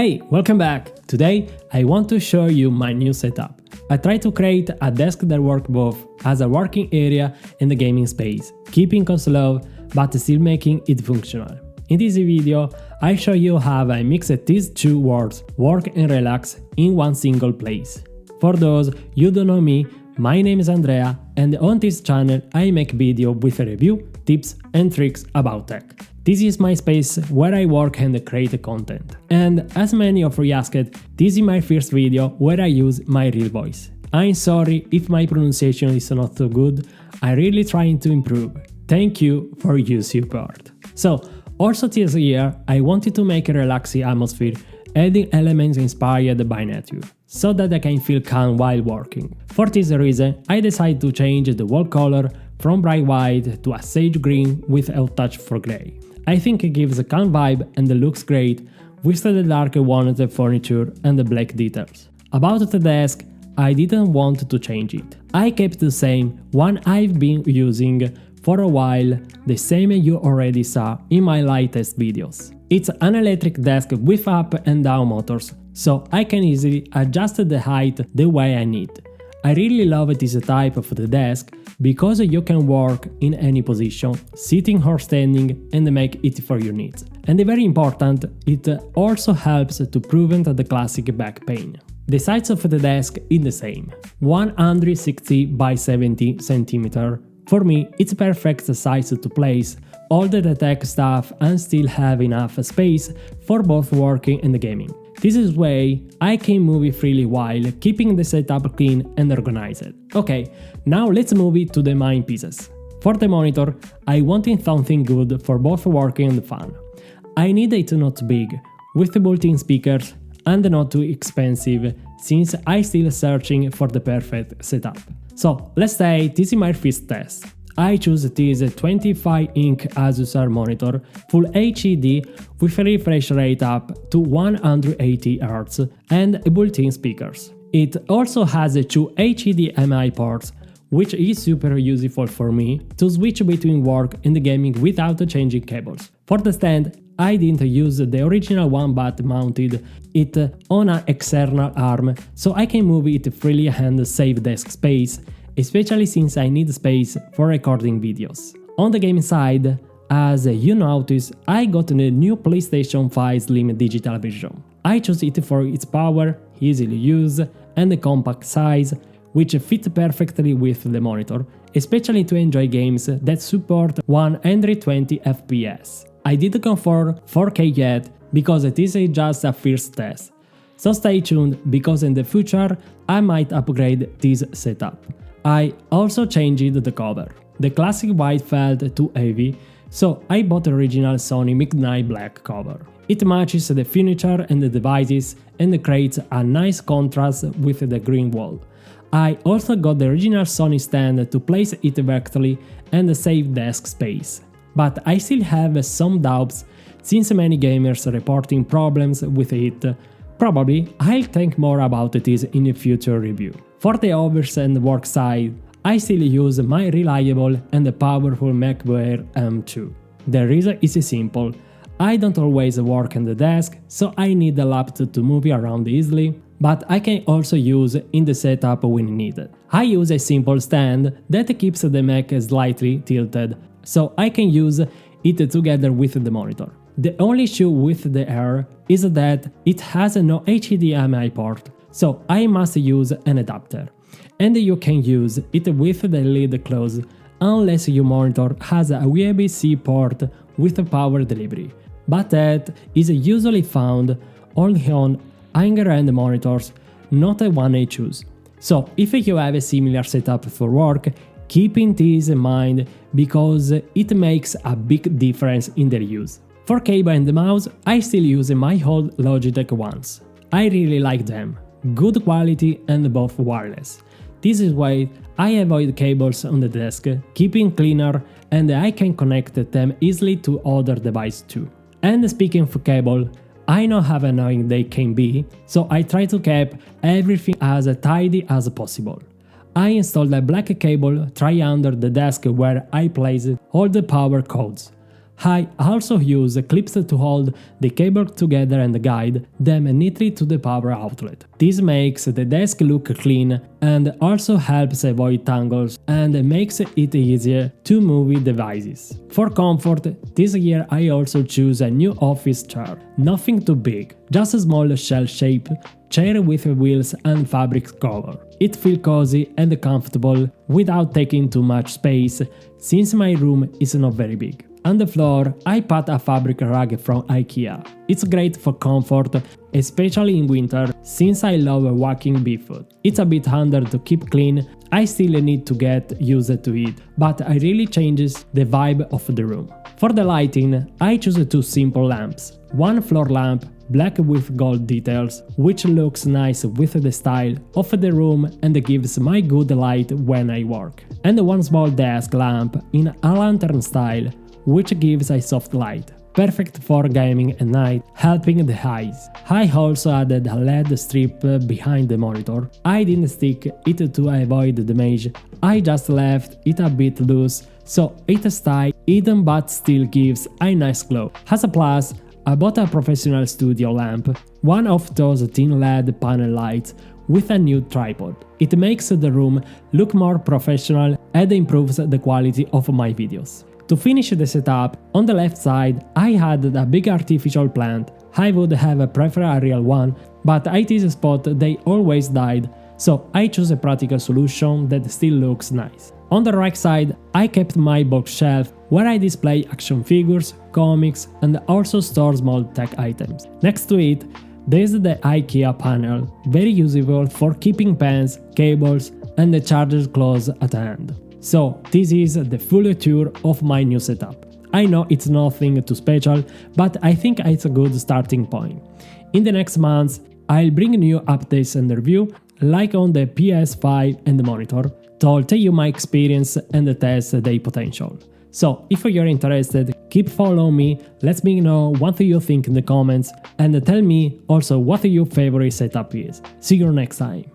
Hey, welcome back! Today I want to show you my new setup. I try to create a desk that works both as a working area and a gaming space, keeping costs low but still making it functional. In this video, I show you how I mix these two words, work and relax, in one single place. For those you don't know me, my name is Andrea and on this channel I make videos with a review, tips and tricks about tech. This is my space where I work and create content. And as many of you asked, this is my first video where I use my real voice. I'm sorry if my pronunciation is not so good, I'm really trying to improve. Thank you for your support. So, also this year I wanted to make a relaxing atmosphere, adding elements inspired by nature, so that I can feel calm while working. For this reason, I decided to change the wall color from bright white to a sage green with a touch for grey. I think it gives a calm vibe and looks great with the dark walnut furniture and the black details. About the desk, I didn't want to change it. I kept the same one I've been using for a while, the same you already saw in my latest videos. It's an electric desk with up and down motors, so I can easily adjust the height the way I need. I really love this type of the desk because you can work in any position, sitting or standing, and make it for your needs. And very important, it also helps to prevent the classic back pain. The size of the desk is the same, 160 by 70 cm. For me, it's perfect size to place all the tech stuff and still have enough space for both working and gaming. This is way I can move freely while keeping the setup clean and organized. Okay, now let's move it to the main pieces. For the monitor, I wanted something good for both working and fun. I need it not big, with built-in speakers and not too expensive, since I'm still searching for the perfect setup. So let's say this is my first test. I choose this 25-inch Asus monitor, Full HD with a refresh rate up to 180 Hz and built-in speakers. It also has two HDMI ports, which is super useful for me to switch between work and gaming without changing cables. For the stand, I didn't use the original one but mounted it on an external arm so I can move it freely and save desk space, especially since I need space for recording videos. On the gaming side, as you notice, I got the new PlayStation 5 Slim digital version. I chose it for its power, easily use, and the compact size, which fit perfectly with the monitor, especially to enjoy games that support 120 FPS. I didn't confirm 4K yet because this is just a first test, so stay tuned because in the future I might upgrade this setup. I also changed the cover. The classic white felt too heavy, so I bought the original Sony Midnight Black cover. It matches the furniture and the devices and creates a nice contrast with the green wall. I also got the original Sony stand to place it vertically and save desk space. But I still have some doubts since many gamers are reporting problems with it. Probably I'll think more about this in a future review. For the office and work side, I still use my reliable and powerful MacBook Air M2. The reason is simple. I don't always work on the desk, so I need a laptop to move around easily, but I can also use in the setup when needed. I use a simple stand that keeps the Mac slightly tilted, so I can use it together with the monitor. The only issue with the Air is that it has no HDMI port, so I must use an adapter. And you can use it with the lid closed unless your monitor has a USB-C port with power delivery, but that is usually found only on higher-end monitors, not the one I choose. So if you have a similar setup for work, keeping this in mind because it makes a big difference in their use. For cable and the mouse, I still use my old Logitech ones. I really like them, good quality and both wireless. This is why I avoid cables on the desk, keeping cleaner, and I can connect them easily to other devices too. And speaking of cable, I know how annoying they can be, so I try to keep everything as tidy as possible. I installed a black cable right under the desk where I placed all the power cords. I also use clips to hold the cable together and guide them neatly to the power outlet. This makes the desk look clean and also helps avoid tangles and makes it easier to move devices. For comfort, this year I also choose a new office chair. Nothing too big, just a small shell-shaped chair with wheels and fabric cover. It feels cozy and comfortable without taking too much space, since my room is not very big. On the floor, I put a fabric rug from IKEA. It's great for comfort, especially in winter, since I love walking barefoot. It's a bit harder to keep clean, I still need to get used to it, but it really changes the vibe of the room. For the lighting, I choose two simple lamps. One floor lamp, black with gold details, which looks nice with the style of the room and gives my good light when I work. And one small desk lamp in a lantern style, which gives a soft light, perfect for gaming at night, helping the eyes. I also added a LED strip behind the monitor. I didn't stick it to avoid damage, I just left it a bit loose, so it stays hidden but still gives a nice glow. As a plus, I bought a professional studio lamp, one of those thin LED panel lights with a new tripod. It makes the room look more professional and improves the quality of my videos. To finish the setup, on the left side I added a big artificial plant. I would have preferred a real one, but at this spot they always died, so I chose a practical solution that still looks nice. On the right side I kept my bookshelf where I display action figures, comics and also store small tech items. Next to it, there's the IKEA panel, very useful for keeping pens, cables and the charger close at hand. So this is the full tour of my new setup. I know it's nothing too special, but I think it's a good starting point. In the next months, I'll bring new updates and review, like on the PS5 and the monitor, to tell you my experience and test their potential. So if you're interested, keep following me, let me know what you think in the comments, and tell me also what your favorite setup is. See you next time.